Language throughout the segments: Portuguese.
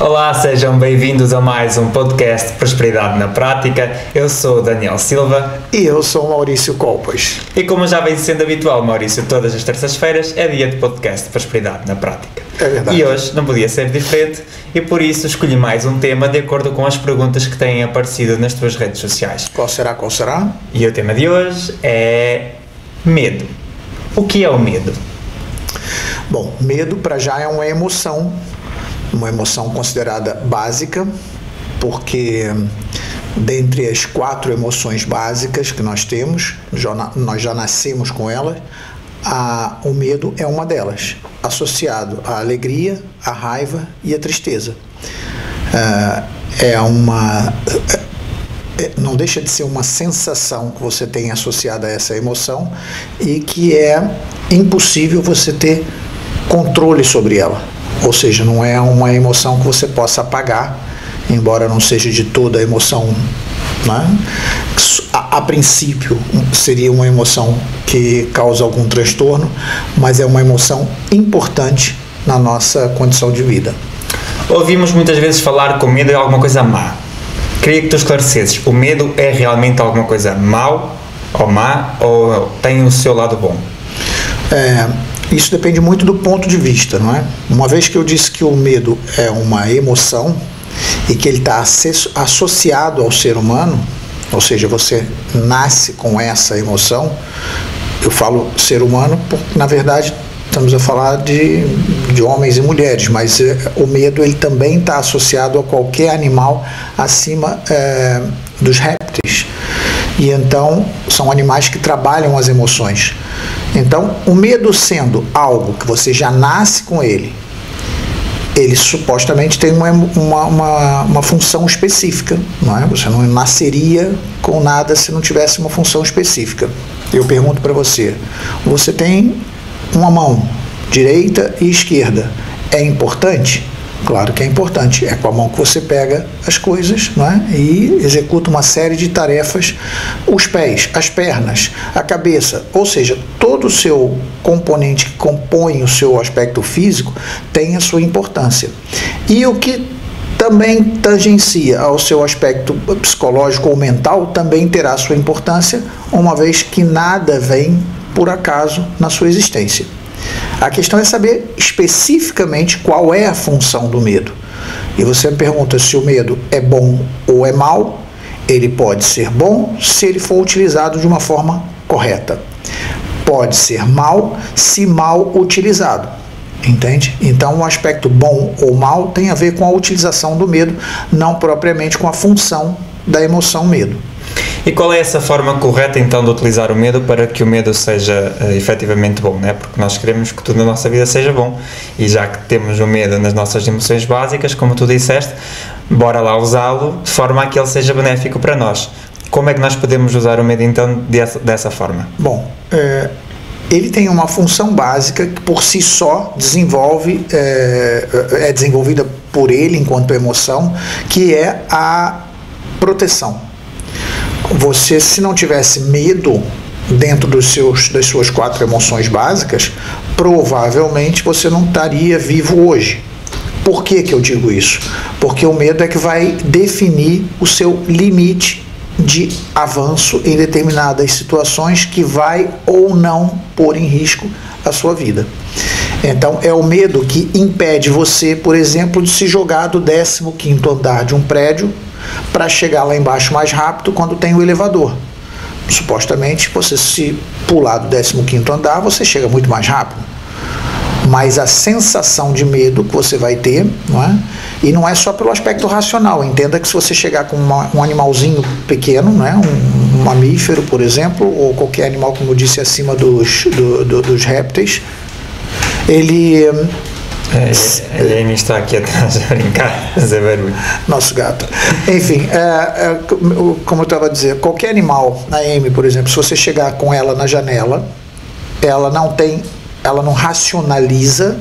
Olá, sejam bem-vindos a mais um podcast Prosperidade na Prática. Eu sou o Daniel Silva. E eu sou o Maurício Colpas. E como já vem sendo habitual, Maurício, todas as terças-feiras é dia de podcast Prosperidade na Prática. É verdade. E hoje não podia ser diferente e por isso escolhi mais um tema de acordo com as perguntas que têm aparecido nas tuas redes sociais. Qual será? E o tema de hoje é medo. O que é o medo? Bom, medo para já é uma emoção considerada básica, porque dentre as 4 emoções básicas que nós temos, nós já nascemos com elas, o medo é uma delas, associado à alegria, à raiva e à tristeza. Não deixa de ser uma sensação que você tem associada a essa emoção e que é impossível você ter controle sobre ela. Ou seja, não é uma emoção que você possa apagar, embora não seja de toda a emoção, né? A princípio seria uma emoção que causa algum transtorno, mas é uma emoção importante na nossa condição de vida. Ouvimos muitas vezes falar que o medo é alguma coisa má. Queria que tu esclarecesses, o medo é realmente alguma coisa mau ou má, ou tem o seu lado bom? Isso depende muito do ponto de vista, não é? Uma vez que eu disse que o medo é uma emoção e que ele está associado ao ser humano, ou seja, você nasce com essa emoção, eu falo ser humano porque, na verdade, estamos a falar de homens e mulheres, mas o medo ele também está associado a qualquer animal acima dos répteis. E então, são animais que trabalham as emoções. Então, o medo sendo algo que você já nasce com ele supostamente tem uma função específica, não é? Você não nasceria com nada se não tivesse uma função específica. Eu pergunto para você, você tem uma mão, direita e esquerda, é importante? Claro que é importante, é com a mão que você pega as coisas, não é? E executa uma série de tarefas, os pés, as pernas, a cabeça, ou seja, todo o seu componente que compõe o seu aspecto físico tem a sua importância. E o que também tangencia ao seu aspecto psicológico ou mental também terá a sua importância, uma vez que nada vem por acaso na sua existência. A questão é saber especificamente qual é a função do medo. E você me pergunta se o medo é bom ou é mau. Ele pode ser bom se ele for utilizado de uma forma correta. Pode ser mau se mal utilizado. Entende? Então, o aspecto bom ou mal tem a ver com a utilização do medo, não propriamente com a função da emoção medo. E qual é essa forma correta, então, de utilizar o medo para que o medo seja efetivamente bom, né? Porque nós queremos que tudo na nossa vida seja bom, e já que temos o medo nas nossas emoções básicas, como tu disseste, bora lá usá-lo de forma a que ele seja benéfico para nós. Como é que nós podemos usar o medo, então, dessa forma? Bom, ele tem uma função básica que por si só é desenvolvida por ele enquanto emoção, que é a proteção. Você, se não tivesse medo dentro das suas 4 emoções básicas, provavelmente você não estaria vivo hoje. Por que eu digo isso? Porque o medo é que vai definir o seu limite de avanço em determinadas situações que vai ou não pôr em risco a sua vida. Então, é o medo que impede você, por exemplo, de se jogar do 15º andar de um prédio para chegar lá embaixo mais rápido quando tem o elevador. Supostamente, você se pular do 15º andar, você chega muito mais rápido. Mas a sensação de medo que você vai ter, não é? E não é só pelo aspecto racional. Entenda que se você chegar com um animalzinho pequeno, né? Um mamífero, por exemplo, ou qualquer animal, como eu disse, acima dos répteis, ele... A Amy está aqui atrás a brincar, a fazer barulho. Nosso gato. Enfim, como eu estava a dizer, qualquer animal, a Amy, por exemplo, se você chegar com ela na janela, ela não racionaliza,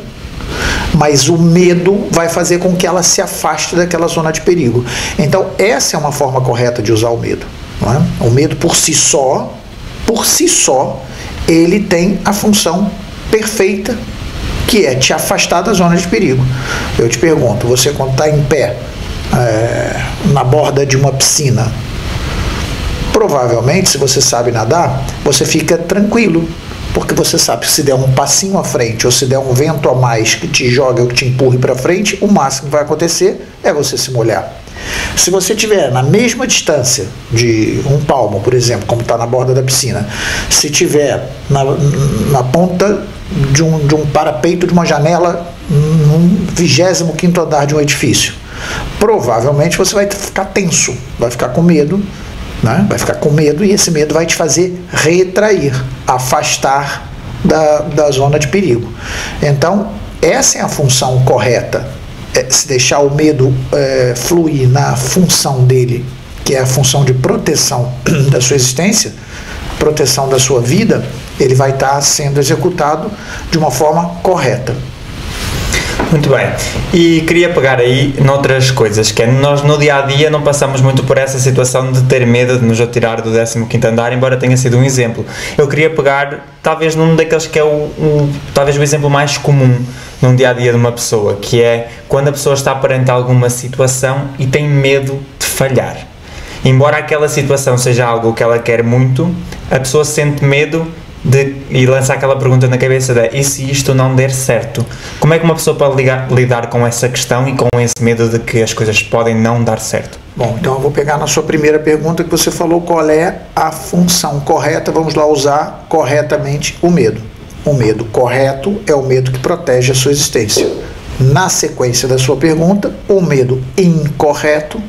mas o medo vai fazer com que ela se afaste daquela zona de perigo. Então, essa é uma forma correta de usar o medo. Não é? O medo por si só, ele tem a função perfeita que é te afastar da zona de perigo. Eu te pergunto, você quando está em pé na borda de uma piscina, provavelmente, se você sabe nadar, você fica tranquilo, porque você sabe que se der um passinho à frente ou se der um vento a mais que te joga ou que te empurre para frente, o máximo que vai acontecer é você se molhar. Se você estiver na mesma distância de um palmo, por exemplo, como está na borda da piscina, se estiver na ponta de um parapeito de uma janela no 25º andar de um edifício, provavelmente você vai ficar tenso, vai ficar com medo, né? Vai ficar com medo, e esse medo vai te fazer retrair, afastar da zona de perigo. Então, essa é a função correta. Se deixar o medo fluir na função dele, que é a função de proteção da sua existência, proteção da sua vida, ele vai estar sendo executado de uma forma correta. Muito bem, e queria pegar aí noutras coisas, que é, nós no dia a dia não passamos muito por essa situação de ter medo de nos atirar do 15º andar, embora tenha sido um exemplo. Eu queria pegar talvez num daqueles que é talvez o exemplo mais comum num dia a dia de uma pessoa, que é quando a pessoa está perante alguma situação e tem medo de falhar. Embora aquela situação seja algo que ela quer muito, a pessoa sente medo e lança aquela pergunta na cabeça de: e se isto não der certo? Como é que uma pessoa pode lidar com essa questão e com esse medo de que as coisas podem não dar certo? Bom, então eu vou pegar na sua primeira pergunta, que você falou qual é a função correta. Vamos lá usar corretamente o medo. O medo correto é o medo que protege a sua existência. Na sequência da sua pergunta, o medo incorreto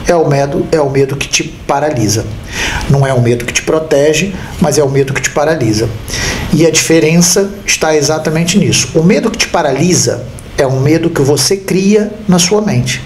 é o medo que te paralisa. Não é o medo que te protege, mas é o medo que te paralisa. E a diferença está exatamente nisso. O medo que te paralisa é um medo que você cria na sua mente.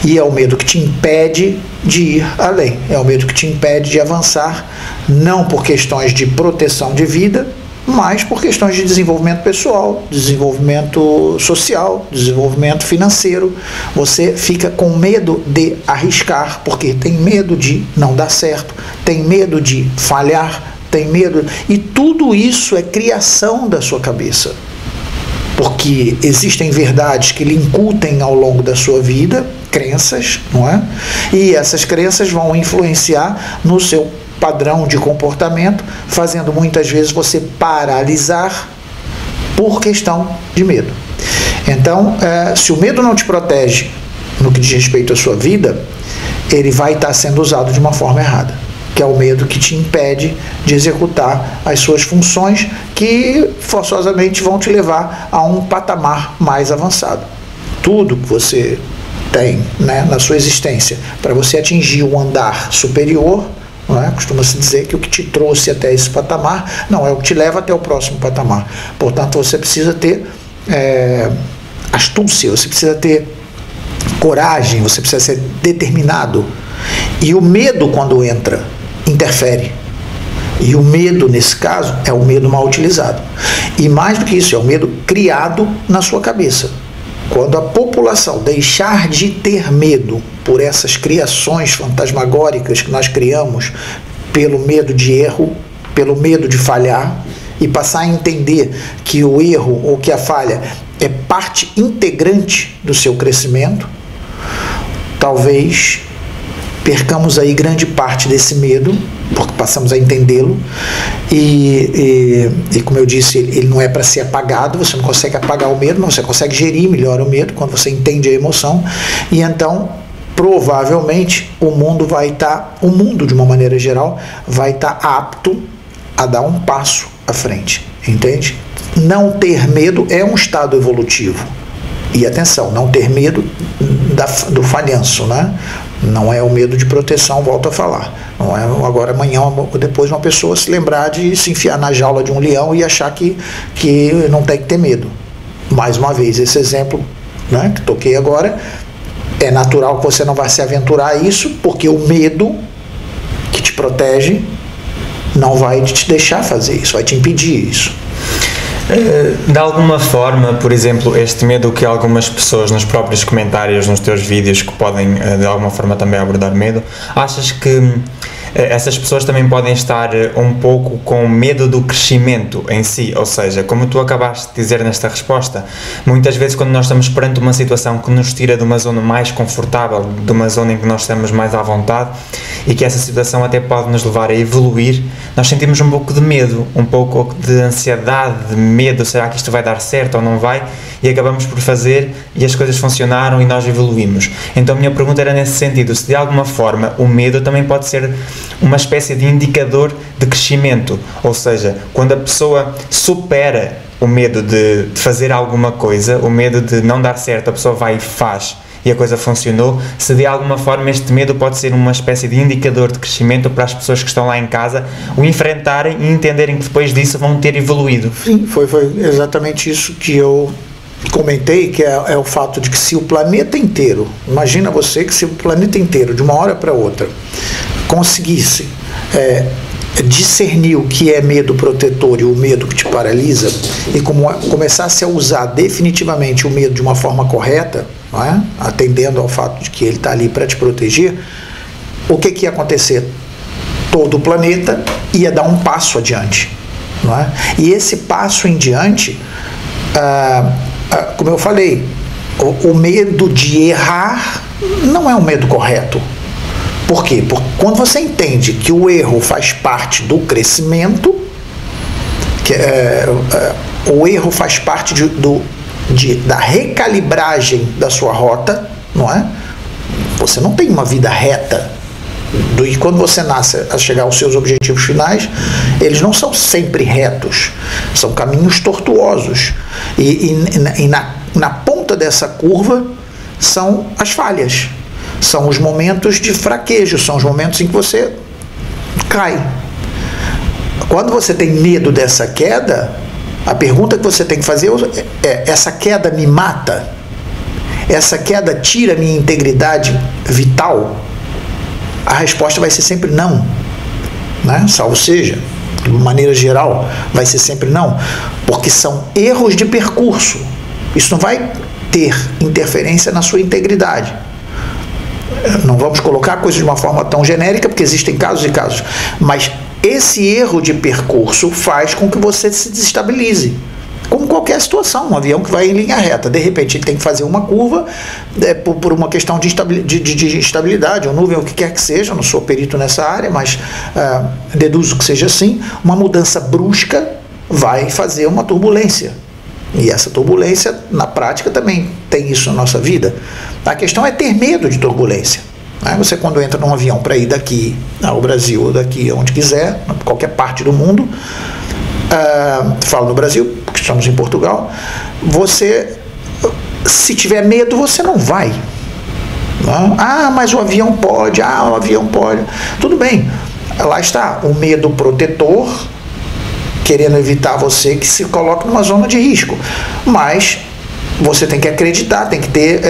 E é o medo que te impede de ir além. É o medo que te impede de avançar, não por questões de proteção de vida, mas por questões de desenvolvimento pessoal, desenvolvimento social, desenvolvimento financeiro. Você fica com medo de arriscar, porque tem medo de não dar certo, tem medo de falhar, tem medo... E tudo isso é criação da sua cabeça. Porque existem verdades que lhe incutem ao longo da sua vida, crenças, não é? E essas crenças vão influenciar no seu padrão de comportamento, fazendo muitas vezes você paralisar por questão de medo. Então, se o medo não te protege no que diz respeito à sua vida, ele vai estar sendo usado de uma forma errada, que é o medo que te impede de executar as suas funções, que forçosamente vão te levar a um patamar mais avançado. Tudo que você tem, né, na sua existência para você atingir um andar superior, não é? Costuma-se dizer que o que te trouxe até esse patamar não é o que te leva até o próximo patamar. Portanto, você precisa ter astúcia, você precisa ter coragem, você precisa ser determinado. E o medo, quando entra, interfere. E o medo, nesse caso, é o medo mal utilizado. E mais do que isso, é o medo criado na sua cabeça. Quando a população deixar de ter medo por essas criações fantasmagóricas que nós criamos, pelo medo de erro, pelo medo de falhar, e passar a entender que o erro ou que a falha é parte integrante do seu crescimento, talvez percamos aí grande parte desse medo, porque passamos a entendê-lo, e como eu disse, ele não é para ser apagado. Você não consegue apagar o medo, mas você consegue gerir melhor o medo quando você entende a emoção. E então, provavelmente, o mundo de uma maneira geral, vai estar apto a dar um passo à frente, entende? Não ter medo é um estado evolutivo. E atenção, não ter medo do falhanço, né? Não é o medo de proteção, volto a falar. Não é agora, amanhã ou depois, uma pessoa se lembrar de se enfiar na jaula de um leão e achar que não tem que ter medo. Mais uma vez, esse exemplo, né, que toquei agora, é natural que você não vai se aventurar a isso, porque o medo que te protege não vai te deixar fazer isso, vai te impedir isso. De alguma forma, por exemplo, este medo que algumas pessoas nos próprios comentários, nos teus vídeos, que podem de alguma forma também abordar medo, achas que essas pessoas também podem estar um pouco com medo do crescimento em si, ou seja, como tu acabaste de dizer nesta resposta, muitas vezes quando nós estamos perante uma situação que nos tira de uma zona mais confortável, de uma zona em que nós estamos mais à vontade e que essa situação até pode nos levar a evoluir, nós sentimos um pouco de medo, um pouco de ansiedade, de medo, será que isto vai dar certo ou não vai? E acabamos por fazer e as coisas funcionaram e nós evoluímos. Então a minha pergunta era nesse sentido, se de alguma forma o medo também pode ser uma espécie de indicador de crescimento, ou seja, quando a pessoa supera o medo de fazer alguma coisa, o medo de não dar certo, a pessoa vai e faz e a coisa funcionou, se de alguma forma este medo pode ser uma espécie de indicador de crescimento para as pessoas que estão lá em casa o enfrentarem e entenderem que depois disso vão ter evoluído. Sim, foi exatamente isso que eu comentei, que é o fato de que se o planeta inteiro, imagina você que se o planeta inteiro, de uma hora para outra, conseguisse discernir o que é medo protetor e o medo que te paralisa e começasse a usar definitivamente o medo de uma forma correta, não é? Atendendo ao fato de que ele está ali para te proteger, o que ia acontecer? Todo o planeta ia dar um passo adiante, não é? E esse passo em diante, como eu falei, o medo de errar não é um medo correto. Por quê? Porque quando você entende que o erro faz parte do crescimento, o erro faz parte da recalibragem da sua rota, não é? Você não tem uma vida reta. E quando você nasce a chegar aos seus objetivos finais, eles não são sempre retos, são caminhos tortuosos. E na ponta dessa curva são as falhas. São os momentos de fraquejo, são os momentos em que você cai. Quando você tem medo dessa queda, a pergunta que você tem que fazer é: essa queda me mata? Essa queda tira minha integridade vital? A resposta vai ser sempre não, né? Salvo seja, de maneira geral, vai ser sempre não, porque são erros de percurso. Isso não vai ter interferência na sua integridade. Não vamos colocar a coisa de uma forma tão genérica, porque existem casos e casos, mas esse erro de percurso faz com que você se desestabilize. Como qualquer situação, um avião que vai em linha reta, de repente ele tem que fazer uma curva por uma questão de instabilidade, ou nuvem, o que quer que seja, eu não sou perito nessa área, mas deduzo que seja assim, uma mudança brusca vai fazer uma turbulência. E essa turbulência, na prática, também tem isso na nossa vida. A questão é ter medo de turbulência. Você, quando entra num avião para ir daqui ao Brasil, ou daqui aonde quiser, qualquer parte do mundo, falo no Brasil, porque estamos em Portugal, você, se tiver medo, você não vai. Mas o avião pode, o avião pode. Tudo bem, lá está, o medo protetor, querendo evitar você que se coloque numa zona de risco. Mas você tem que acreditar, tem que ter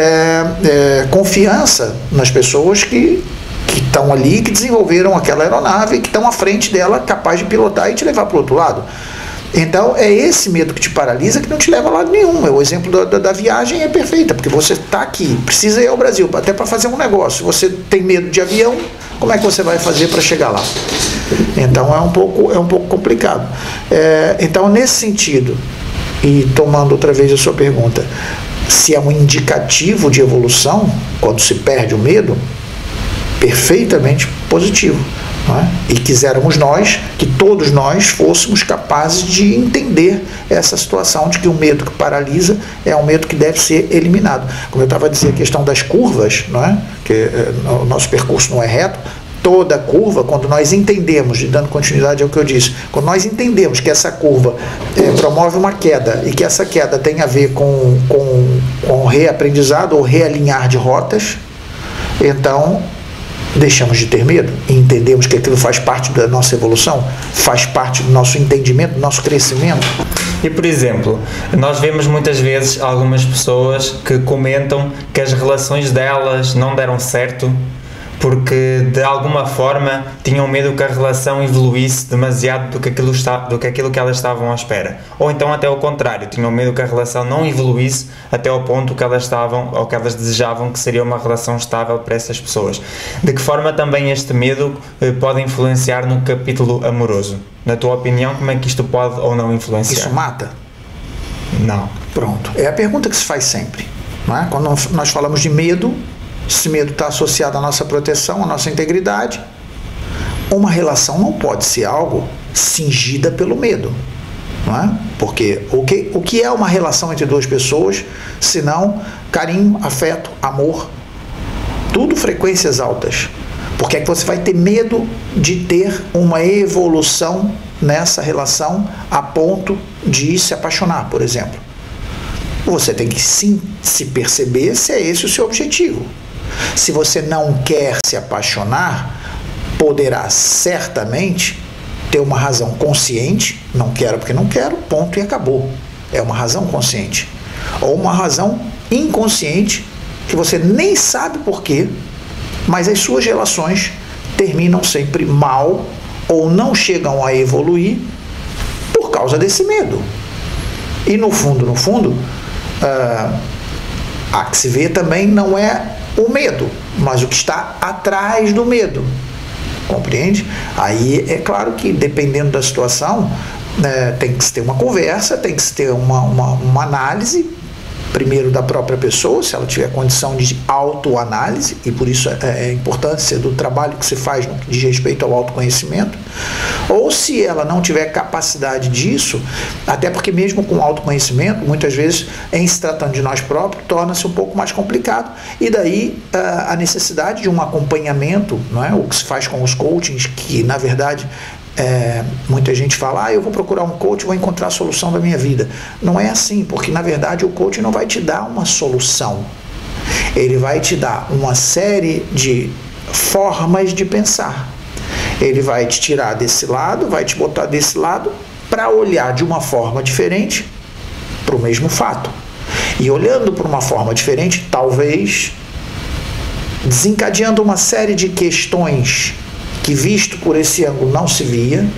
confiança nas pessoas que estão ali, que desenvolveram aquela aeronave, que estão à frente dela, capaz de pilotar e te levar para o outro lado. Então, é esse medo que te paralisa, que não te leva a lado nenhum. O exemplo da viagem é perfeito, porque você está aqui, precisa ir ao Brasil, até para fazer um negócio. Você tem medo de avião, como é que você vai fazer para chegar lá? Então, é um pouco complicado. Então, nesse sentido, e tomando outra vez a sua pergunta, se é um indicativo de evolução, quando se perde o medo, perfeitamente positivo. Não é? E quiséramos nós, que todos nós fôssemos capazes de entender essa situação de que o medo que paralisa é um medo que deve ser eliminado. Como eu estava a dizer, a questão das curvas, não é? Que o nosso percurso não é reto, toda curva, quando nós entendemos, e dando continuidade ao que eu disse, quando nós entendemos que essa curva promove uma queda e que essa queda tem a ver com reaprendizado ou realinhar de rotas, então deixamos de ter medo e entendemos que aquilo faz parte da nossa evolução, faz parte do nosso entendimento, do nosso crescimento. E, por exemplo, nós vemos muitas vezes algumas pessoas que comentam que as relações delas não deram certo porque de alguma forma tinham medo que a relação evoluísse demasiado do que aquilo que elas estavam à espera. Ou então até o contrário, tinham medo que a relação não evoluísse até ao ponto que elas estavam ou que elas desejavam que seria uma relação estável para essas pessoas. De que forma também este medo pode influenciar no capítulo amoroso? Na tua opinião, como é que isto pode ou não influenciar? Isso mata? Não. Pronto. É a pergunta que se faz sempre. Não é? Quando nós falamos de medo, esse medo está associado à nossa proteção, à nossa integridade. Uma relação não pode ser algo cingida pelo medo. Não é? Porque o que é uma relação entre duas pessoas, senão carinho, afeto, amor, tudo frequências altas. Porque é que você vai ter medo de ter uma evolução nessa relação a ponto de se apaixonar, por exemplo? Você tem que sim se perceber se é esse o seu objetivo. Se você não quer se apaixonar, poderá certamente ter uma razão consciente, não quero porque não quero, ponto e acabou. É uma razão consciente. Ou uma razão inconsciente, que você nem sabe por quê, mas as suas relações terminam sempre mal ou não chegam a evoluir por causa desse medo. E no fundo, há que se vê também não é o medo, mas o que está atrás do medo. Compreende? Aí é claro que, dependendo da situação, tem que se ter uma conversa, tem que se ter uma análise, primeiro da própria pessoa, se ela tiver condição de autoanálise, e por isso é importância do trabalho que se faz no que diz respeito ao autoconhecimento, ou se ela não tiver capacidade disso, até porque mesmo com autoconhecimento, muitas vezes, em se tratando de nós próprios, torna-se um pouco mais complicado, e daí a necessidade de um acompanhamento, não é? O que se faz com os coachings, que na verdade muita gente fala, eu vou procurar um coach, vou encontrar a solução da minha vida. Não é assim, porque na verdade o coach não vai te dar uma solução. Ele vai te dar uma série de formas de pensar. Ele vai te tirar desse lado, vai te botar desse lado, para olhar de uma forma diferente para o mesmo fato. E olhando por uma forma diferente, talvez desencadeando uma série de questões que visto por esse ângulo não se via,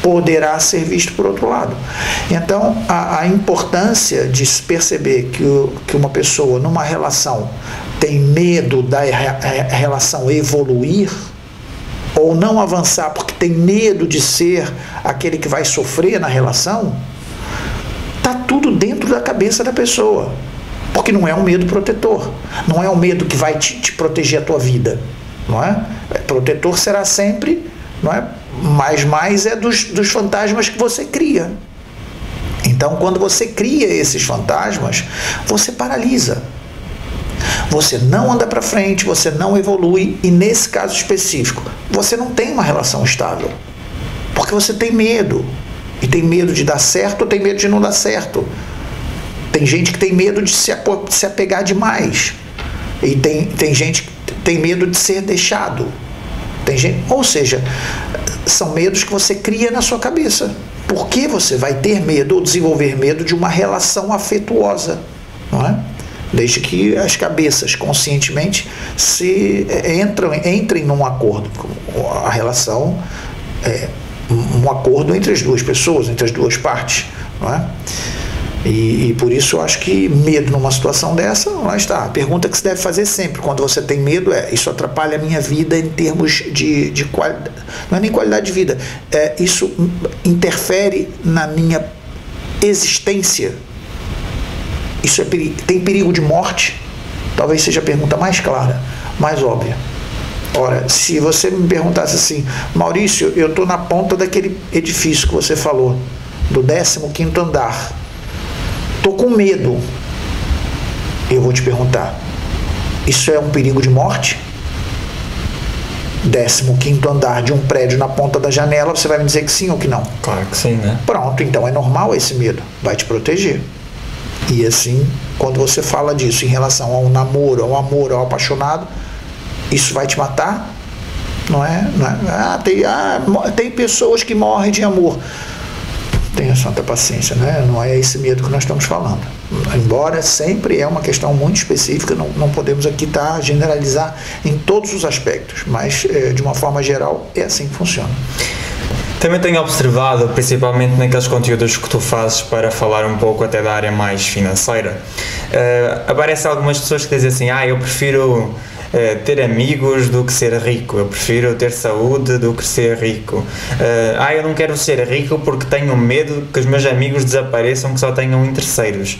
poderá ser visto por outro lado. Então, a importância de se perceber que uma pessoa numa relação tem medo da relação evoluir, ou não avançar porque tem medo de ser aquele que vai sofrer na relação, está tudo dentro da cabeça da pessoa. Porque não é um medo protetor, não é um medo que vai te proteger a tua vida. Não é? Protetor será sempre, não é? Mas mais é dos fantasmas que você cria. Então, quando você cria esses fantasmas, você paralisa. Você não anda para frente, você não evolui, e nesse caso específico, você não tem uma relação estável. Porque você tem medo. E tem medo de dar certo ou tem medo de não dar certo. Tem gente que tem medo de se apegar demais. E tem gente que tem medo de ser deixado. Ou seja, são medos que você cria na sua cabeça. Por que você vai ter medo ou desenvolver medo de uma relação afetuosa? Não é? Desde que as cabeças conscientemente entrem num acordo. A relação é um acordo entre as duas pessoas, entre as duas partes. Não é? E por isso eu acho que medo numa situação dessa, lá está. A pergunta que se deve fazer sempre quando você tem medo isso atrapalha a minha vida em termos de qualidade, não é nem qualidade de vida, isso interfere na minha existência, isso tem perigo de morte? Talvez seja a pergunta mais clara, mais óbvia. Ora, se você me perguntasse assim, Maurício, eu estou na ponta daquele edifício que você falou, do 15º andar, estou com medo. Eu vou te perguntar, isso é um perigo de morte? 15º andar de um prédio na ponta da janela, você vai me dizer que sim ou que não? Claro que sim, né? Pronto, então é normal esse medo, vai te proteger. E assim, quando você fala disso em relação ao namoro, ao amor, ao apaixonado, isso vai te matar? Não é? Tem pessoas que morrem de amor. Tenha santa paciência, né? Não é esse medo que nós estamos falando. Embora sempre é uma questão muito específica, não podemos aqui generalizar em todos os aspectos, mas de uma forma geral é assim que funciona. Também tenho observado, principalmente naqueles conteúdos que tu fazes para falar um pouco até da área mais financeira, aparecem algumas pessoas que dizem assim, eu prefiro ter amigos do que ser rico, eu prefiro ter saúde do que ser rico, eu não quero ser rico porque tenho medo que os meus amigos desapareçam, que só tenham interesseiros.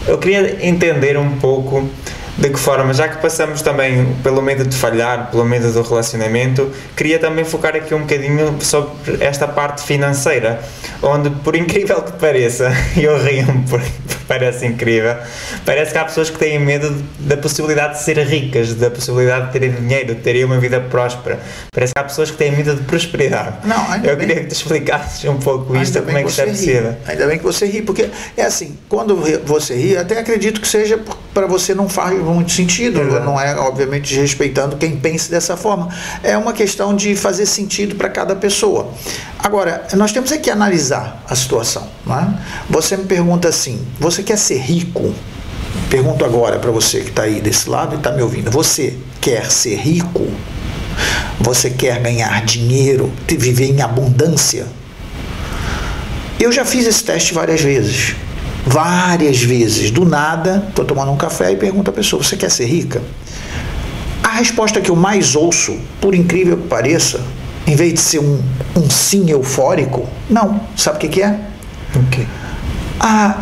Eu queria entender um pouco de que forma, já que passamos também pelo medo de falhar, pelo medo do relacionamento, queria também focar aqui um bocadinho sobre esta parte financeira, onde, por incrível que pareça, eu rio-me porque parece incrível, parece que há pessoas que têm medo da possibilidade de ser ricas, da possibilidade de terem dinheiro, de terem uma vida próspera. Parece que há pessoas que têm medo de prosperidade. Eu queria que te explicasses um pouco isto, como é que isso é possível. Ainda bem que você ri, porque é assim, quando você ri, até acredito que seja para você não faz muito sentido, não é, obviamente, desrespeitando quem pense dessa forma. É uma questão de fazer sentido para cada pessoa. Agora, nós temos que analisar a situação, não é? Você me pergunta assim, você quer ser rico? Pergunto agora para você que está aí desse lado e está me ouvindo. Você quer ser rico? Você quer ganhar dinheiro, viver em abundância? Eu já fiz esse teste várias vezes. Várias vezes. Do nada, estou tomando um café e pergunto à pessoa, você quer ser rica? A resposta que eu mais ouço, por incrível que pareça, em vez de ser um sim eufórico, não. Sabe o que é? O quê?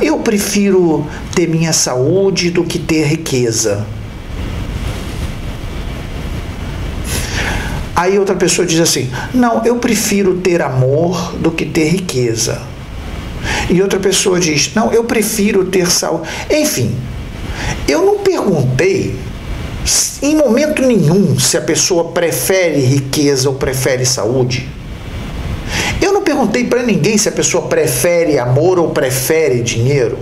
Eu prefiro ter minha saúde do que ter riqueza. Aí outra pessoa diz assim, não, eu prefiro ter amor do que ter riqueza. E outra pessoa diz, não, eu prefiro ter saúde. Enfim, eu não perguntei em momento nenhum se a pessoa prefere riqueza ou prefere saúde. Eu não perguntei para ninguém se a pessoa prefere amor ou prefere dinheiro.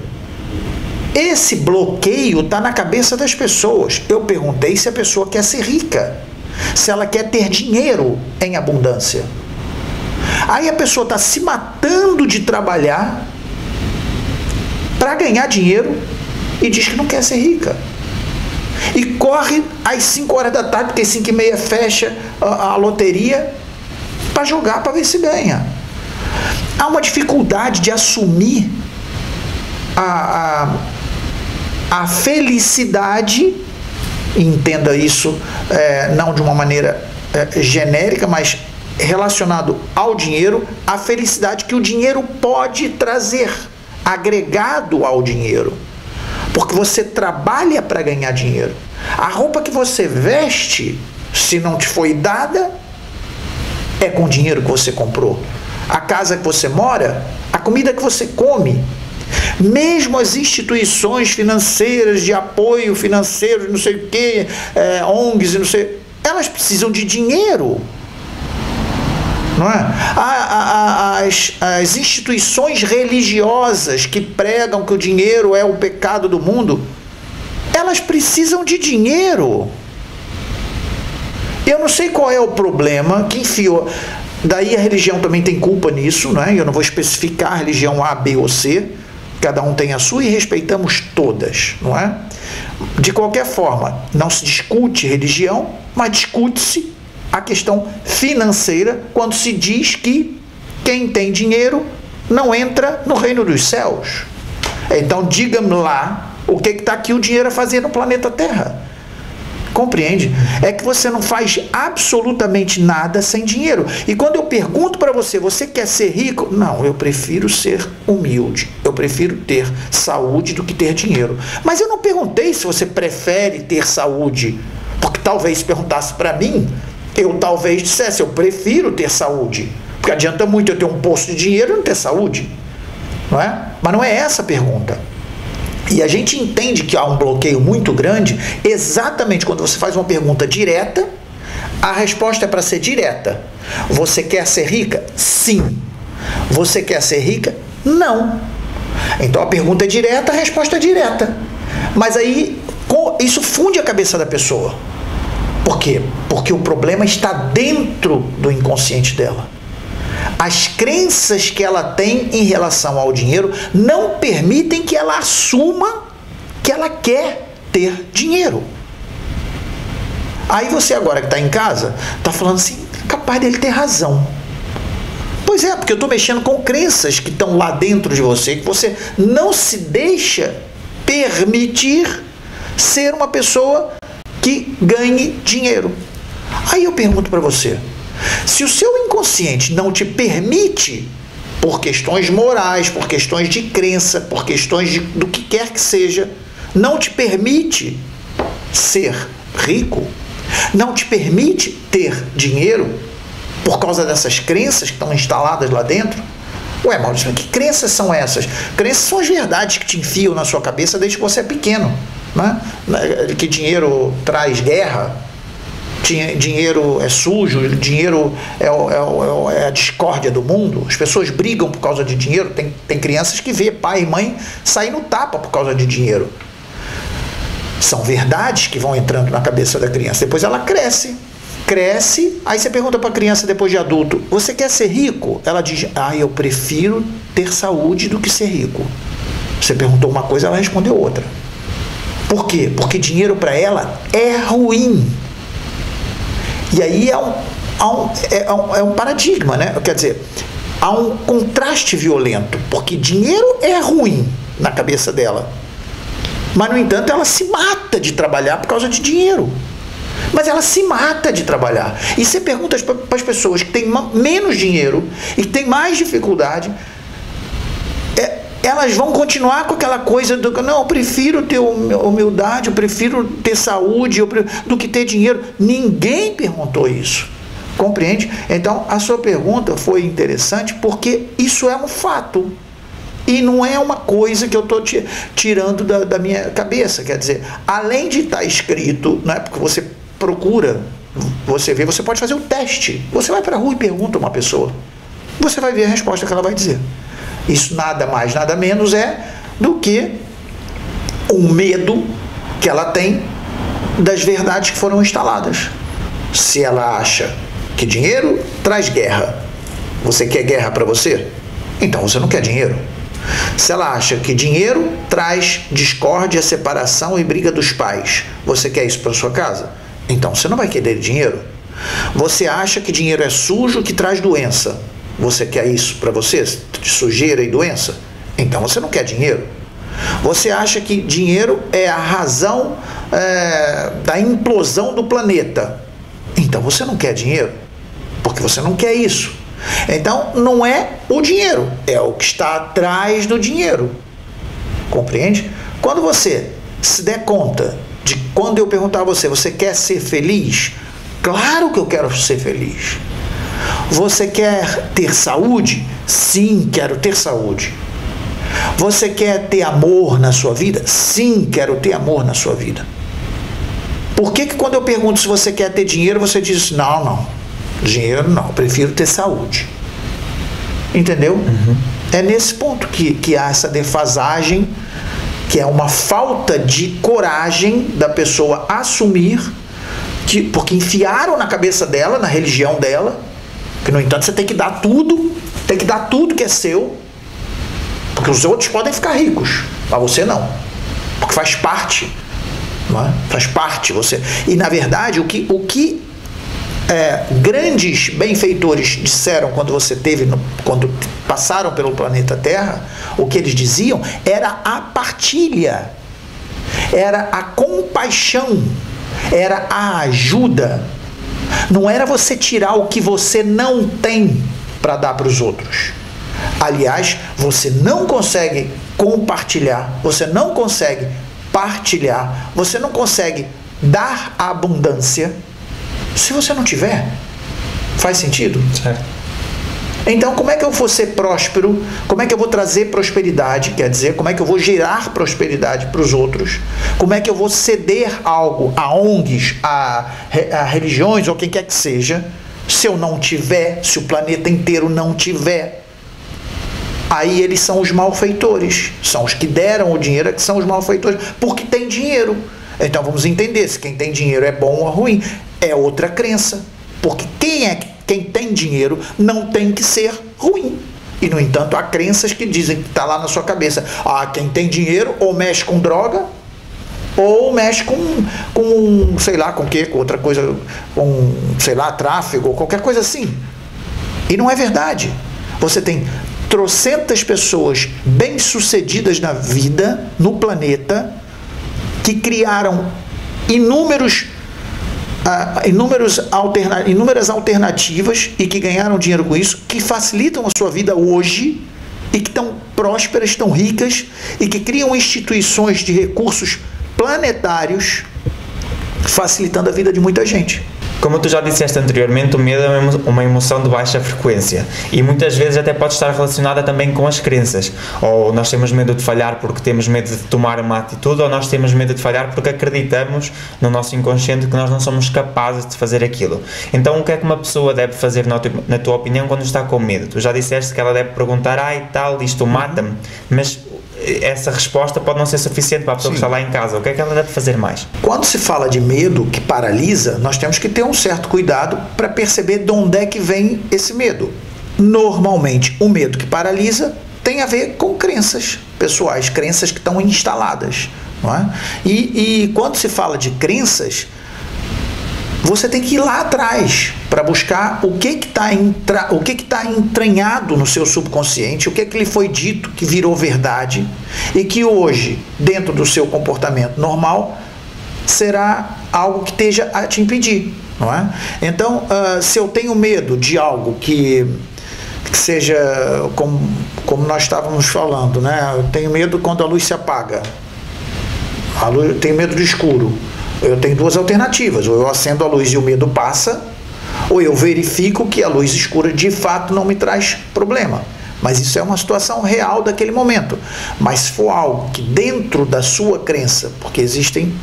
Esse bloqueio está na cabeça das pessoas. Eu perguntei se a pessoa quer ser rica, se ela quer ter dinheiro em abundância. Aí a pessoa está se matando de trabalhar para ganhar dinheiro e diz que não quer ser rica. E corre às 5 horas da tarde, porque às 5h30 fecha a loteria, para jogar, para ver se ganha. Há uma dificuldade de assumir a felicidade, entenda isso não de uma maneira genérica, mas relacionado ao dinheiro, a felicidade que o dinheiro pode trazer, agregado ao dinheiro. Porque você trabalha para ganhar dinheiro. A roupa que você veste, se não te foi dada, é com o dinheiro que você comprou. A casa que você mora, a comida que você come. Mesmo as instituições financeiras, de apoio financeiro, não sei o quê, ONGs, não sei, elas precisam de dinheiro. Não é? As instituições religiosas que pregam que o dinheiro é o pecado do mundo, elas precisam de dinheiro. Eu não sei qual é o problema que enfiou. Daí a religião também tem culpa nisso, não é? Eu não vou especificar a religião A, B ou C. Cada um tem a sua e respeitamos todas, não é? De qualquer forma, não se discute religião, mas discute-se a questão financeira quando se diz que quem tem dinheiro não entra no reino dos céus. Então diga-me lá o que está aqui o dinheiro a fazer no planeta Terra. Compreende? É que você não faz absolutamente nada sem dinheiro. E quando eu pergunto para você, você quer ser rico? Não, eu prefiro ser humilde. Eu prefiro ter saúde do que ter dinheiro. Mas eu não perguntei se você prefere ter saúde. Porque talvez se perguntasse para mim, eu talvez dissesse, eu prefiro ter saúde. Porque adianta muito eu ter um poço de dinheiro e não ter saúde. Não é? Mas não é essa a pergunta. E a gente entende que há um bloqueio muito grande exatamente quando você faz uma pergunta direta, a resposta é para ser direta. Você quer ser rica? Sim. Você quer ser rica? Não. Então a pergunta é direta, a resposta é direta. Mas aí isso funde a cabeça da pessoa. Por quê? Porque o problema está dentro do inconsciente dela. As crenças que ela tem em relação ao dinheiro não permitem que ela assuma que ela quer ter dinheiro. Aí você agora que está em casa, está falando assim, capaz dele ter razão. Pois é, porque eu estou mexendo com crenças que estão lá dentro de você, que você não se deixa permitir ser uma pessoa que ganhe dinheiro. Aí eu pergunto para você, se o seu inconsciente não te permite, por questões morais, por questões de crença, por questões do que quer que seja, não te permite ser rico, não te permite ter dinheiro, por causa dessas crenças que estão instaladas lá dentro, ué, Maurício, que crenças são essas? Crenças são as verdades que te enfiam na sua cabeça desde que você é pequeno, né? Que dinheiro traz guerra, dinheiro é sujo, dinheiro é a discórdia do mundo, as pessoas brigam por causa de dinheiro, tem crianças que vê pai e mãe sair no tapa por causa de dinheiro. São verdades que vão entrando na cabeça da criança, depois ela cresce, aí você pergunta para a criança depois de adulto, você quer ser rico? Ela diz, eu prefiro ter saúde do que ser rico. Você perguntou uma coisa, ela respondeu outra. Por quê? Porque dinheiro para ela é ruim. E aí é um paradigma, né? Quer dizer, há um contraste violento, porque dinheiro é ruim na cabeça dela. Mas, no entanto, ela se mata de trabalhar por causa de dinheiro. Mas ela se mata de trabalhar. E você pergunta para as pessoas que têm menos dinheiro e que têm mais dificuldade, elas vão continuar com aquela coisa do não, eu prefiro ter humildade, eu prefiro ter saúde do que ter dinheiro. Ninguém perguntou isso. Compreende? Então, a sua pergunta foi interessante porque isso é um fato. E não é uma coisa que eu estou tirando da minha cabeça. Quer dizer, além de estar escrito, não é porque você procura, você vê, você pode fazer um teste. Você vai para a rua e pergunta a uma pessoa. Você vai ver a resposta que ela vai dizer. Isso nada mais, nada menos é do que um medo que ela tem das verdades que foram instaladas. Se ela acha que dinheiro traz guerra, você quer guerra para você? Então você não quer dinheiro. Se ela acha que dinheiro traz discórdia, separação e briga dos pais, você quer isso para sua casa? Então você não vai querer dinheiro. Você acha que dinheiro é sujo, que traz doença, você quer isso para você? Sujeira e doença? Então você não quer dinheiro. Você acha que dinheiro é a razão da implosão do planeta? Então você não quer dinheiro, porque você não quer isso. Então não é o dinheiro, é o que está atrás do dinheiro. Compreende? Quando você se der conta de quando eu perguntar a você, você quer ser feliz? Claro que eu quero ser feliz. Você quer ter saúde? Sim, quero ter saúde. Você quer ter amor na sua vida? Sim, quero ter amor na sua vida. Por que quando eu pergunto se você quer ter dinheiro, você diz, não, dinheiro não, prefiro ter saúde. Entendeu? Uhum. É nesse ponto que há essa defasagem, que é uma falta de coragem da pessoa assumir, porque enfiaram na cabeça dela, na religião dela, que no entanto você tem que dar tudo que é seu, porque os outros podem ficar ricos, mas você não, porque faz parte, não é? Faz parte você. E na verdade o que grandes benfeitores disseram quando passaram pelo planeta Terra, o que eles diziam era a partilha, era a compaixão, era a ajuda. Não era você tirar o que você não tem para dar para os outros. Aliás, você não consegue compartilhar, você não consegue partilhar, você não consegue dar a abundância se você não tiver. Faz sentido? Certo. Então, como é que eu vou ser próspero? Como é que eu vou trazer prosperidade? Quer dizer, como é que eu vou gerar prosperidade para os outros? Como é que eu vou ceder algo a ONGs, a religiões ou quem quer que seja, se eu não tiver, se o planeta inteiro não tiver? Aí eles são os malfeitores, são os que deram o dinheiro, que são os malfeitores, porque tem dinheiro. Então vamos entender se quem tem dinheiro é bom ou ruim. É outra crença. Porque quem é que Quem tem dinheiro não tem que ser ruim. E, no entanto, há crenças que dizem que está lá na sua cabeça. Quem tem dinheiro ou mexe com droga, ou mexe com sei lá, com o quê? Com outra coisa, com, sei lá, tráfego, ou qualquer coisa assim. E não é verdade. Você tem trocentas pessoas bem-sucedidas na vida, no planeta, que criaram inúmeras alternativas e que ganharam dinheiro com isso, que facilitam a sua vida hoje e que estão prósperas, estão ricas e que criam instituições de recursos planetários, facilitando a vida de muita gente. Como tu já disseste anteriormente, o medo é uma emoção de baixa frequência e muitas vezes até pode estar relacionada também com as crenças. Ou nós temos medo de falhar porque temos medo de tomar uma atitude, ou nós temos medo de falhar porque acreditamos no nosso inconsciente que nós não somos capazes de fazer aquilo. Então, o que é que uma pessoa deve fazer, na tua opinião, quando está com medo? Tu já disseste que ela deve perguntar, isto mata-me, mas essa resposta pode não ser suficiente para a pessoa que está lá em casa. O que é que ela deve fazer mais? Quando se fala de medo que paralisa, nós temos que ter um certo cuidado para perceber de onde é que vem esse medo. Normalmente, o medo que paralisa tem a ver com crenças pessoais, crenças que estão instaladas, não é? E quando se fala de crenças, você tem que ir lá atrás para buscar o que está entranhado no seu subconsciente, o que lhe foi dito que virou verdade e que hoje, dentro do seu comportamento normal, será algo que esteja a te impedir, não é? Então, se eu tenho medo de algo que seja como nós estávamos falando, né? Eu tenho medo quando a luz se apaga, eu tenho medo do escuro. Eu tenho duas alternativas: ou eu acendo a luz e o medo passa, ou eu verifico que a luz escura de fato não me traz problema. Mas isso é uma situação real daquele momento. Mas se for algo que dentro da sua crença, porque existem,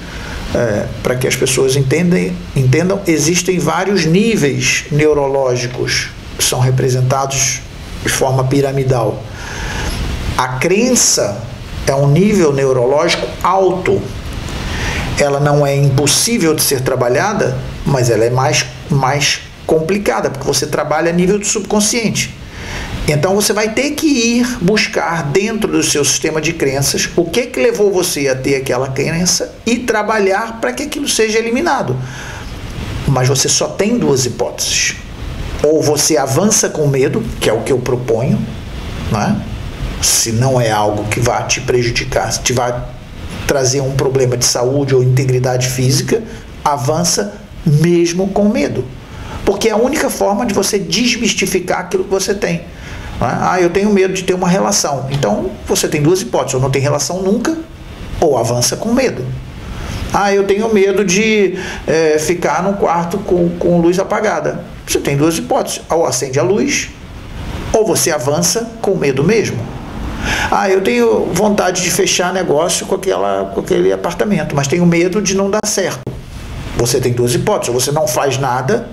para que as pessoas entendam, existem vários níveis neurológicos que são representados de forma piramidal. A crença é um nível neurológico alto. Ela não é impossível de ser trabalhada, mas ela é mais complicada, porque você trabalha a nível do subconsciente. Então você vai ter que ir buscar dentro do seu sistema de crenças o que levou você a ter aquela crença e trabalhar para que aquilo seja eliminado. Mas você só tem duas hipóteses. Ou você avança com medo, que é o que eu proponho, né? Se não é algo que vai te prejudicar, se te vai trazer um problema de saúde ou integridade física, avança mesmo com medo. Porque é a única forma de você desmistificar aquilo que você tem. Eu tenho medo de ter uma relação. Então, você tem duas hipóteses: ou não tem relação nunca, ou avança com medo. Eu tenho medo de ficar num quarto com luz apagada. Você tem duas hipóteses: ou acende a luz, ou você avança com medo mesmo. Eu tenho vontade de fechar negócio com aquele apartamento, mas tenho medo de não dar certo. Você tem duas hipóteses: ou você não faz nada,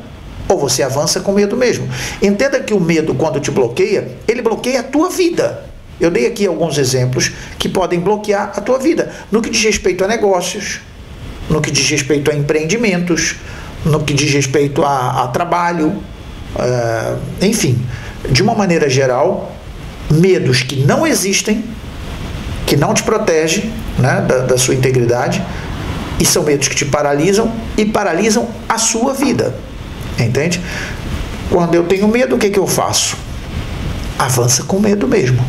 ou você avança com medo mesmo. Entenda que o medo, quando te bloqueia, ele bloqueia a tua vida. Eu dei aqui alguns exemplos que podem bloquear a tua vida, no que diz respeito a negócios, no que diz respeito a empreendimentos, no que diz respeito a trabalho, enfim, de uma maneira geral, medos que não existem, que não te protegem, né, da sua integridade, e são medos que te paralisam e paralisam a sua vida. Entende? Quando eu tenho medo, o que eu faço? Avança com medo mesmo.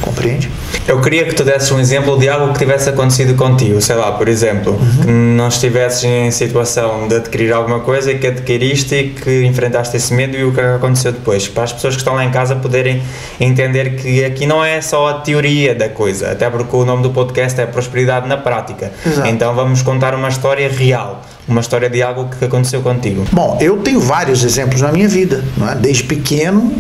Compreende? Eu queria que tu desses um exemplo de algo que tivesse acontecido contigo, sei lá, por exemplo, que não estivesses em situação de adquirir alguma coisa e que adquiriste e que enfrentaste esse medo, e o que aconteceu depois, para as pessoas que estão lá em casa poderem entender que aqui não é só a teoria da coisa, até porque o nome do podcast é Prosperidade na Prática. Exato. Então vamos contar uma história real, uma história de algo que aconteceu contigo. Bom, eu tenho vários exemplos na minha vida, não é? Desde pequeno,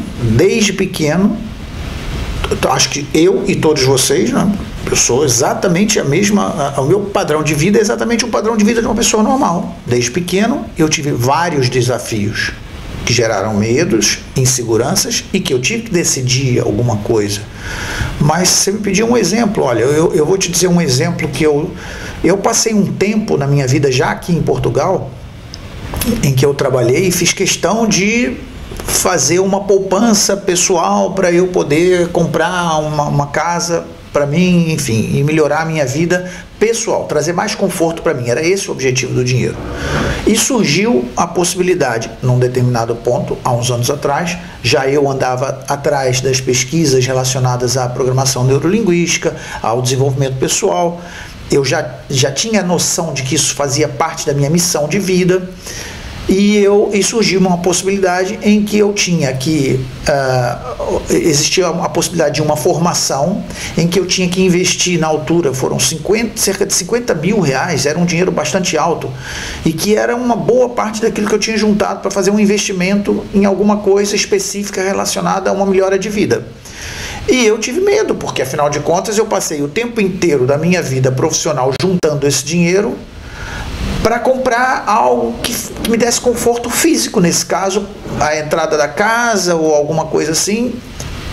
acho que eu e todos vocês, né, eu sou exatamente o meu padrão de vida é exatamente o padrão de vida de uma pessoa normal. Desde pequeno eu tive vários desafios que geraram medos, inseguranças e que eu tive que decidir alguma coisa. Mas você me pediu um exemplo, olha, eu vou te dizer um exemplo que eu passei um tempo na minha vida já aqui em Portugal, em que eu trabalhei e fiz questão de fazer uma poupança pessoal para eu poder comprar uma casa para mim, enfim, e melhorar a minha vida pessoal, trazer mais conforto para mim. Era esse o objetivo do dinheiro. E surgiu a possibilidade, num determinado ponto, há uns anos atrás, já eu andava atrás das pesquisas relacionadas à programação neurolinguística, ao desenvolvimento pessoal. Eu já tinha noção de que isso fazia parte da minha missão de vida. E surgiu uma possibilidade em que eu tinha que, existia a possibilidade de uma formação em que eu tinha que investir na altura, foram cerca de 50 mil reais, era um dinheiro bastante alto, e que era uma boa parte daquilo que eu tinha juntado para fazer um investimento em alguma coisa específica relacionada a uma melhora de vida. E eu tive medo, porque afinal de contas eu passei o tempo inteiro da minha vida profissional juntando esse dinheiro para comprar algo que me desse conforto físico, nesse caso, a entrada da casa ou alguma coisa assim.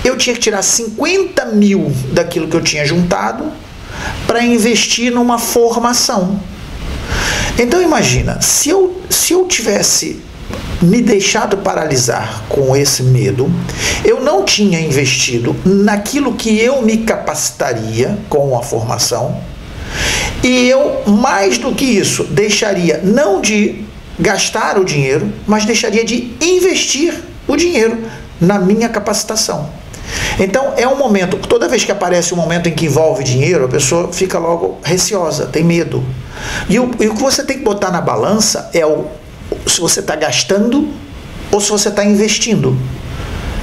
Eu tinha que tirar 50 mil daquilo que eu tinha juntado para investir numa formação. Então imagina, se eu tivesse me deixado paralisar com esse medo, eu não tinha investido naquilo que eu me capacitaria com a formação. E eu, mais do que isso, deixaria não de gastar o dinheiro, mas deixaria de investir o dinheiro na minha capacitação. Então, é um momento, toda vez que aparece um momento em que envolve dinheiro, a pessoa fica logo receosa, tem medo. E o que você tem que botar na balança é se você está gastando ou se você está investindo.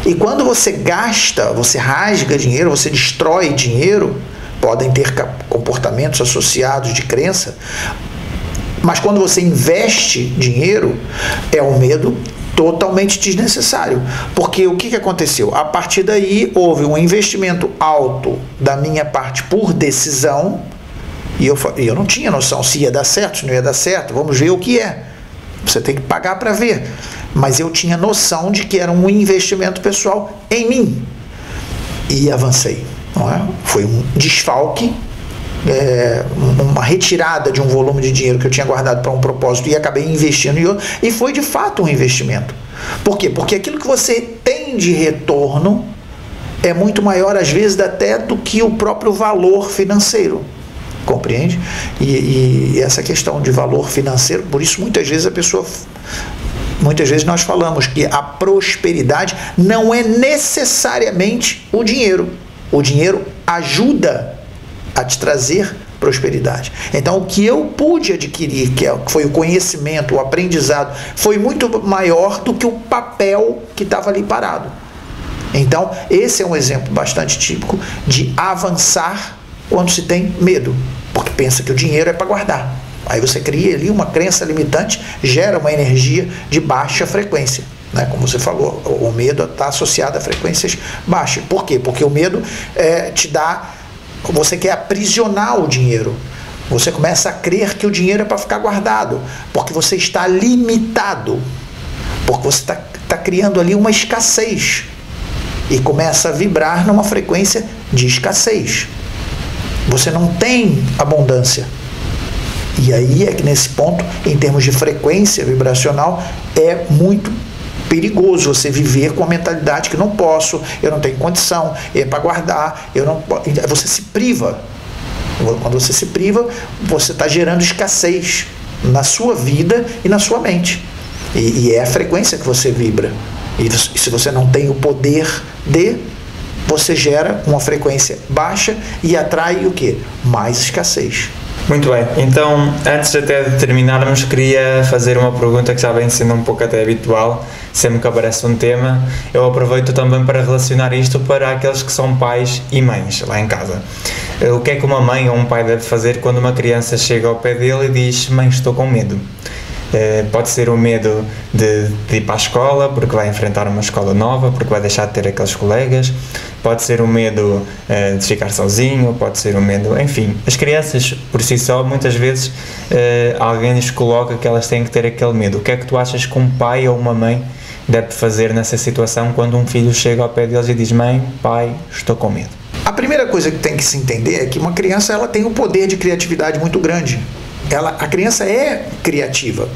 E quando você gasta, você rasga dinheiro, você destrói dinheiro, podem ter comportamentos associados de crença, mas quando você investe dinheiro, é um medo totalmente desnecessário, porque o que aconteceu? A partir daí houve um investimento alto da minha parte por decisão, e eu não tinha noção se ia dar certo, se não ia dar certo, vamos ver o que é, você tem que pagar para ver, mas eu tinha noção de que era um investimento pessoal em mim, e avancei. Não é? Foi um desfalque, uma retirada de um volume de dinheiro que eu tinha guardado para um propósito e acabei investindo em outro, e foi de fato um investimento. Por quê? Porque aquilo que você tem de retorno é muito maior às vezes até do que o próprio valor financeiro, compreende? E essa questão de valor financeiro, por isso muitas vezes nós falamos que a prosperidade não é necessariamente o dinheiro. O dinheiro ajuda a te trazer prosperidade. Então, o que eu pude adquirir, que foi o conhecimento, o aprendizado, foi muito maior do que o papel que estava ali parado. Então, esse é um exemplo bastante típico de avançar quando se tem medo, porque pensa que o dinheiro é para guardar. Aí você cria ali uma crença limitante, gera uma energia de baixa frequência. Né? Como você falou, o medo está associado a frequências baixas. Por quê? Porque o medo te dá... Você quer aprisionar o dinheiro. Você começa a crer que o dinheiro é para ficar guardado, porque você está limitado, porque você está criando ali uma escassez e começa a vibrar numa frequência de escassez. Você não tem abundância. E aí é que nesse ponto, em termos de frequência vibracional, é muito perigoso você viver com a mentalidade que não posso, eu não tenho condição, é para guardar, você se priva. Quando você se priva, você está gerando escassez na sua vida e na sua mente. E é a frequência que você vibra. E se você não tem o poder você gera uma frequência baixa e atrai o quê? Mais escassez. Muito bem, então antes até de terminarmos queria fazer uma pergunta que já vem sendo um pouco até habitual, sempre que aparece um tema, eu aproveito também para relacionar isto para aqueles que são pais e mães lá em casa. O que é que uma mãe ou um pai deve fazer quando uma criança chega ao pé dele e diz: mãe, estou com medo? Pode ser o medo de ir para a escola porque vai enfrentar uma escola nova, porque vai deixar de ter aqueles colegas, pode ser o medo de ficar sozinho, pode ser o medo, enfim, as crianças por si só muitas vezes alguém lhes coloca que elas têm que ter aquele medo. O que é que tu achas que um pai ou uma mãe deve fazer nessa situação quando um filho chega ao pé deles e diz: mãe, pai, estou com medo? A primeira coisa que tem que se entender é que uma criança ela tem um poder de criatividade muito grande. A criança é criativa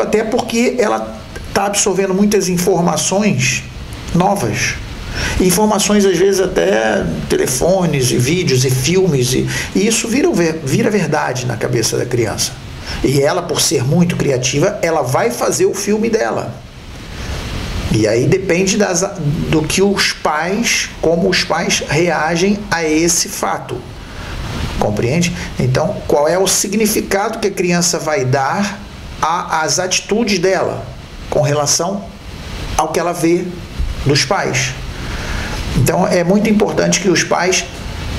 até porque ela está absorvendo muitas informações novas. Informações, às vezes, até telefones, e vídeos, e filmes, e isso vira verdade na cabeça da criança. E ela, por ser muito criativa, ela vai fazer o filme dela. E aí depende do que os pais, como os pais reagem a esse fato. Compreende? Então, qual é o significado que a criança vai dar às atitudes dela com relação ao que ela vê dos pais? Então, é muito importante que os pais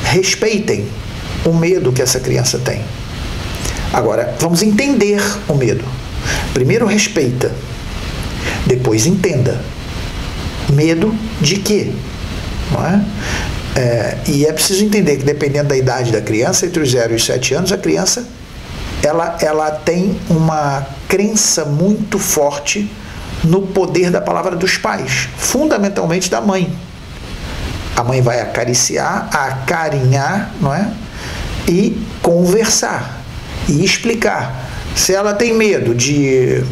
respeitem o medo que essa criança tem. Agora, vamos entender o medo. Primeiro respeita, depois entenda. Medo de quê? Não é? E é preciso entender que, dependendo da idade da criança, entre os 0 e os 7 anos, a criança ela tem uma crença muito forte no poder da palavra dos pais, fundamentalmente da mãe. A mãe vai acariciar, acarinhar, não é? E conversar, e explicar. Se ela tem medo de,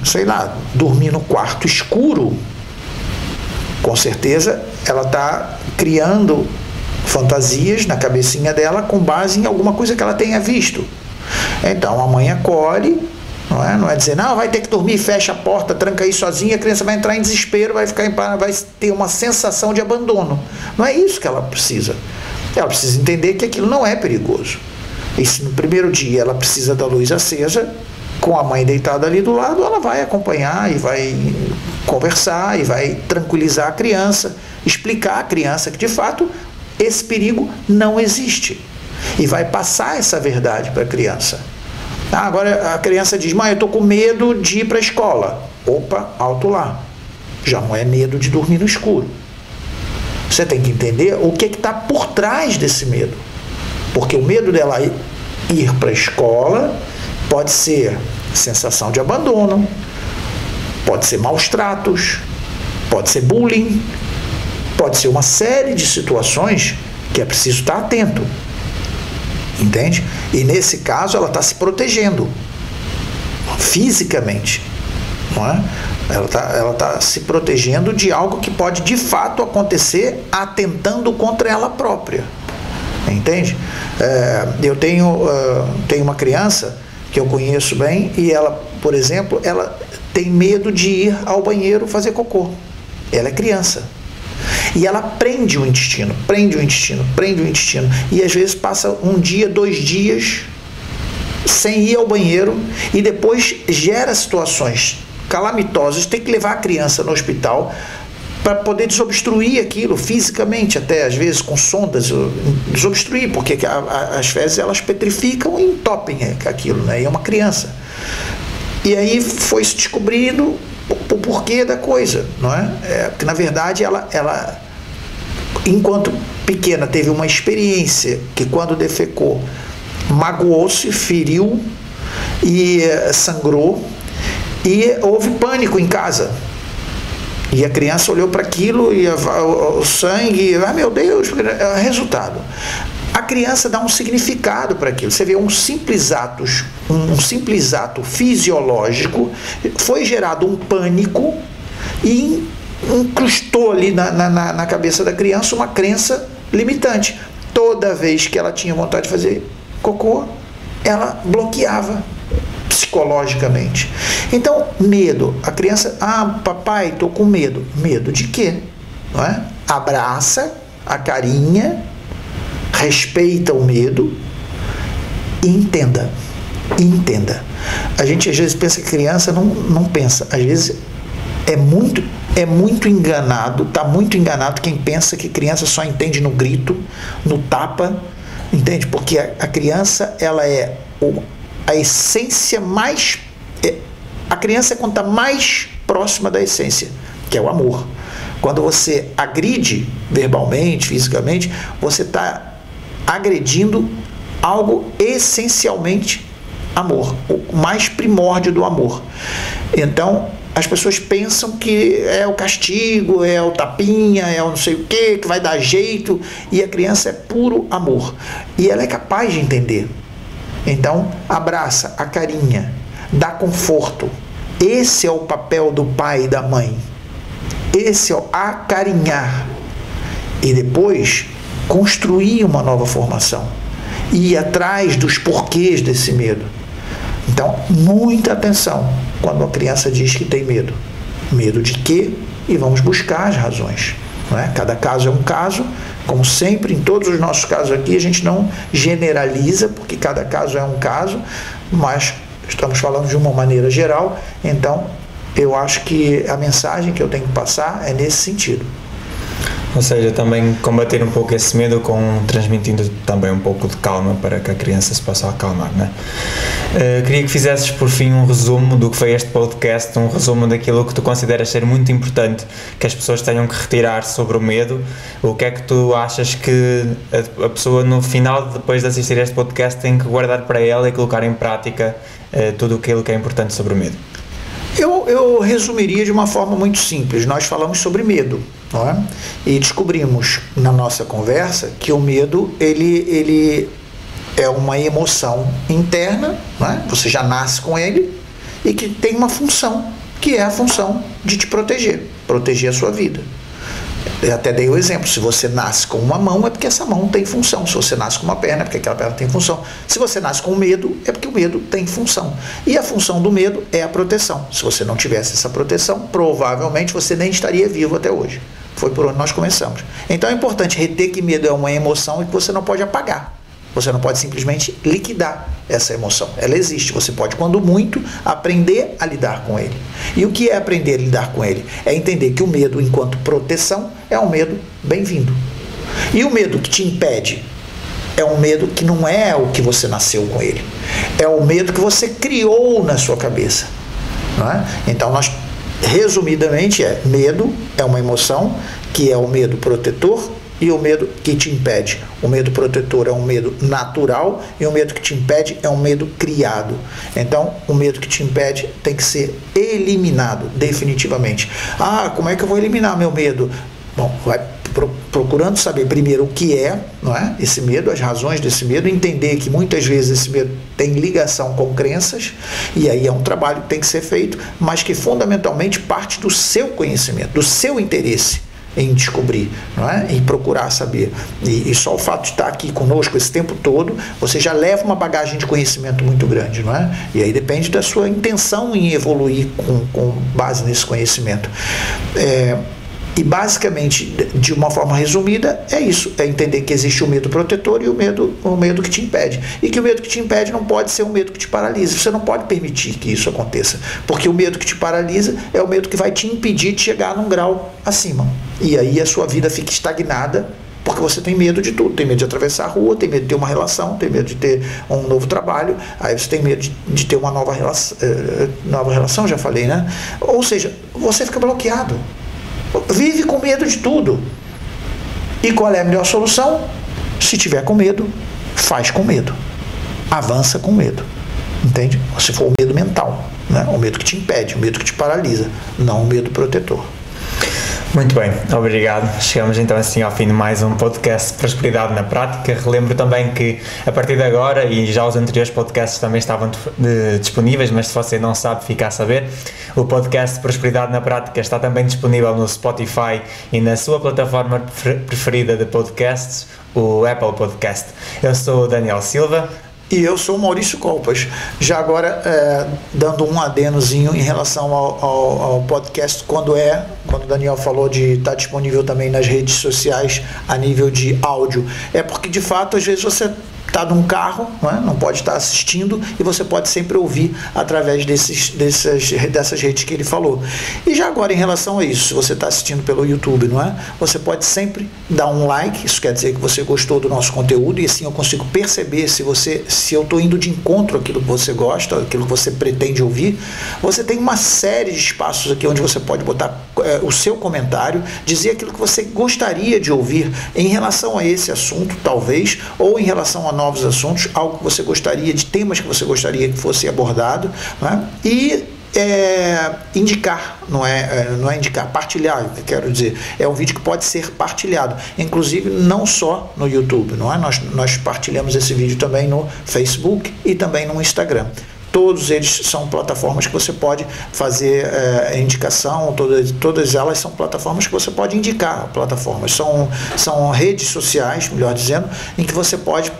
sei lá, dormir no quarto escuro, com certeza ela está criando fantasias na cabecinha dela com base em alguma coisa que ela tenha visto. Então a mãe acolhe, não é dizer, não, vai ter que dormir, fecha a porta, tranca aí sozinha, a criança vai entrar em desespero, vai ter uma sensação de abandono. Não é isso que ela precisa. Ela precisa entender que aquilo não é perigoso. E se no primeiro dia ela precisa da luz acesa, com a mãe deitada ali do lado, ela vai acompanhar e vai conversar e vai tranquilizar a criança, explicar à criança que de fato esse perigo não existe. E vai passar essa verdade para a criança. Agora a criança diz, mãe, eu estou com medo de ir para a escola. Opa, alto lá. Já não é medo de dormir no escuro. Você tem que entender o que está por trás desse medo. Porque o medo dela ir para a escola pode ser sensação de abandono, pode ser maus tratos, pode ser bullying, pode ser uma série de situações que é preciso estar atento. Entende? E nesse caso ela está se protegendo fisicamente, não é? Ela tá se protegendo de algo que pode de fato acontecer atentando contra ela própria. Entende? Eu tenho uma criança que eu conheço bem e ela, por exemplo, ela tem medo de ir ao banheiro fazer cocô. Ela é criança. E ela prende o intestino. E às vezes passa um dia, 2 dias sem ir ao banheiro e depois gera situações calamitosas. Tem que levar a criança no hospital para poder desobstruir aquilo fisicamente, até às vezes com sondas, desobstruir, porque as fezes elas petrificam e entopem aquilo, né? E é uma criança. E aí foi se descobrindo o porquê da coisa, não é? Porque na verdade ela, enquanto pequena, teve uma experiência que quando defecou, magoou-se, feriu e sangrou, e houve pânico em casa. E a criança olhou para aquilo e o sangue, meu Deus, resultado. A criança dá um significado para aquilo. Você vê um simples ato fisiológico, foi gerado um pânico e incrustou ali na cabeça da criança uma crença limitante. Toda vez que ela tinha vontade de fazer cocô, ela bloqueava psicologicamente. Então, medo. A criança, papai, estou com medo. Medo de quê? Não é? Abraça, acarinha, respeita o medo e entenda. A gente às vezes pensa que criança não pensa. Às vezes é muito enganado, está muito enganado quem pensa que criança só entende no grito, no tapa, entende? Porque a criança, ela é a essência mais... A criança é quando está mais próxima da essência, que é o amor. Quando você agride verbalmente, fisicamente, você está agredindo algo essencialmente amor, o mais primórdio do amor. Então, as pessoas pensam que é o castigo, é o tapinha, é o não sei o que vai dar jeito, e a criança é puro amor. E ela é capaz de entender. Então, abraça, acarinha, dá conforto, Esse é o papel do pai e da mãe. Esse é o acarinhar. E depois construir uma nova formação. E ir atrás dos porquês desse medo. Então, muita atenção quando a criança diz que tem medo. Medo de quê? E vamos buscar as razões. Não é? Cada caso é um caso. Como sempre, em todos os nossos casos aqui, a gente não generaliza, porque cada caso é um caso, mas estamos falando de uma maneira geral. Então, eu acho que a mensagem que eu tenho que passar é nesse sentido. Ou seja, também combater um pouco esse medo transmitindo também um pouco de calma para que a criança se possa acalmar, não é? Queria que fizesses por fim um resumo do que foi este podcast, um resumo daquilo que tu consideras ser muito importante que as pessoas tenham que retirar sobre o medo. O que é que tu achas que a pessoa no final, depois de assistir a este podcast, tem que guardar para ela e colocar em prática tudo aquilo que é importante sobre o medo? Eu resumiria de uma forma muito simples. Nós falamos sobre medo, não é? E descobrimos na nossa conversa que o medo ele é uma emoção interna, não é? Você já nasce com ele e que tem uma função, que é a função de te proteger a sua vida. Eu até dei o exemplo, se você nasce com uma mão é porque essa mão tem função, se você nasce com uma perna é porque aquela perna tem função, se você nasce com medo é porque o medo tem função, e a função do medo é a proteção. Se você não tivesse essa proteção, provavelmente você nem estaria vivo até hoje. Foi por onde nós começamos. Então é importante reter que medo é uma emoção e que você não pode apagar. Você não pode simplesmente liquidar essa emoção. Ela existe. Você pode, quando muito, aprender a lidar com ele. E o que é aprender a lidar com ele? É entender que o medo, enquanto proteção, é um medo bem-vindo. E o medo que te impede é um medo que não é o que você nasceu com ele. É o medo que você criou na sua cabeça. Não é? Então, resumidamente, medo é uma emoção que é o medo protetor e o medo que te impede. O medo protetor é um medo natural e o medo que te impede é um medo criado. Então, o medo que te impede tem que ser eliminado definitivamente. Como é que eu vou eliminar meu medo? Bom, vai procurando saber primeiro o que é, não é? Esse medo, as razões desse medo, entender que muitas vezes esse medo tem ligação com crenças, e aí é um trabalho que tem que ser feito, mas que fundamentalmente parte do seu conhecimento, do seu interesse em descobrir, não é? Em procurar saber. E só o fato de estar aqui conosco esse tempo todo, você já leva uma bagagem de conhecimento muito grande, não é? E aí depende da sua intenção em evoluir com base nesse conhecimento. E basicamente, de uma forma resumida, é isso, é entender que existe o medo protetor e o medo que te impede. E que o medo que te impede não pode ser um medo que te paralisa. Você não pode permitir que isso aconteça, porque o medo que te paralisa é o medo que vai te impedir de chegar num grau acima. E aí a sua vida fica estagnada, porque você tem medo de tudo. Tem medo de atravessar a rua, tem medo de ter uma relação, tem medo de ter um novo trabalho, aí você tem medo de ter uma nova relação, já falei, né? Ou seja, você fica bloqueado. Vive com medo de tudo. E qual é a melhor solução? Se tiver com medo, faz com medo. Avança com medo. Entende? Se for o medo mental, né? O medo que te impede, o medo que te paralisa, não o medo protetor. Muito bem, obrigado. Chegamos então assim ao fim de mais um podcast Prosperidade na Prática. Relembro também que a partir de agora, e já os anteriores podcasts também estavam disponíveis, mas se você não sabe, fica a saber, o podcast Prosperidade na Prática está também disponível no Spotify e na sua plataforma preferida de podcasts, o Apple Podcast. Eu sou o Daniel Silva. E eu sou o Maurício Colpas. Já agora, dando um adenozinho em relação ao podcast, quando o Daniel falou de estar disponível também nas redes sociais a nível de áudio, é porque de fato às vezes você está num carro, não pode estar assistindo, e você pode sempre ouvir através dessas redes que ele falou. E já agora, em relação a isso, se você está assistindo pelo YouTube, você pode sempre dar um like. Isso quer dizer que você gostou do nosso conteúdo, e assim eu consigo perceber se eu estou indo de encontro àquilo que você gosta, àquilo que você pretende ouvir. Você tem uma série de espaços aqui onde você pode botar o seu comentário, dizer aquilo que você gostaria de ouvir em relação a esse assunto, talvez, ou em relação a novos assuntos, algo que você gostaria, de temas que você gostaria que fosse abordado, e indicar, não é indicar, partilhar, quero dizer, é um vídeo que pode ser partilhado, inclusive não só no YouTube, nós partilhamos esse vídeo também no Facebook e também no Instagram. todos eles são plataformas que você pode fazer indicação, todas elas são plataformas que você pode indicar plataformas, são redes sociais, melhor dizendo, em que você pode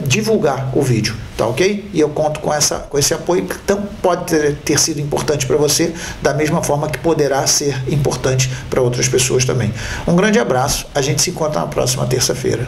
divulgar o vídeo, tá ok? E eu conto com esse apoio, que então pode ter sido importante para você, da mesma forma que poderá ser importante para outras pessoas também. Um grande abraço, a gente se encontra na próxima terça-feira.